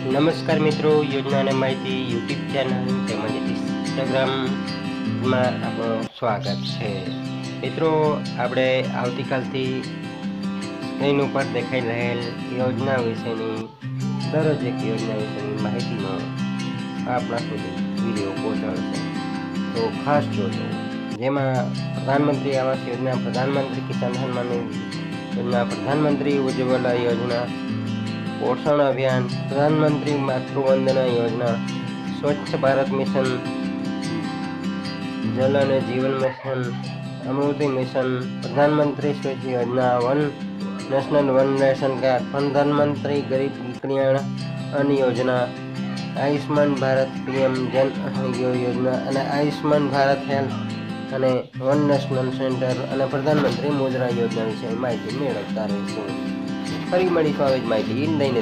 નમસ્કાર મિત્રો, યોજના અને માહિતી યુટ્યુબ ચેનલ તેમજ ઇન્સ્ટાગ્રામમાં આપણું સ્વાગત છે. મિત્રો, આપણે આવતીકાલથી સ્ક્રીન ઉપર દેખાઈ રહેલ યોજના વિશેની દરરોજ એક યોજના વિશેની માહિતીનો આપણા સુધી વિડીયો પહોંચાડશે, તો ખાસ જોજો. જેમાં પ્રધાનમંત્રી આવાસ યોજના, પ્રધાનમંત્રી કિસાન સન્માન યોજના, પ્રધાનમંત્રી ઉજ્જવલા યોજના, પોષણ અભિયાન, પ્રધાનમંત્રી માતૃવંદના યોજના, સ્વચ્છ ભારત મિશન, જલ અને જીવન મિશન, અમૃતિ મિશન, પ્રધાનમંત્રી સ્વચ્છ યોજના, one national one ration card, પ્રધાનમંત્રી ગરીબ કલ્યાણ અન્ન યોજના, આયુષ્માન ભારત પીએમ જન આરોગ્ય યોજના અને આયુષ્માન ભારત હેલ્થ અને વન નેશનલ સેન્ટર અને પ્રધાનમંત્રી મુદ્રા યોજના વિશે માહિતી મેળવતા રહીશું. ફરી મળીશું આવી જ માહિતી લઈને.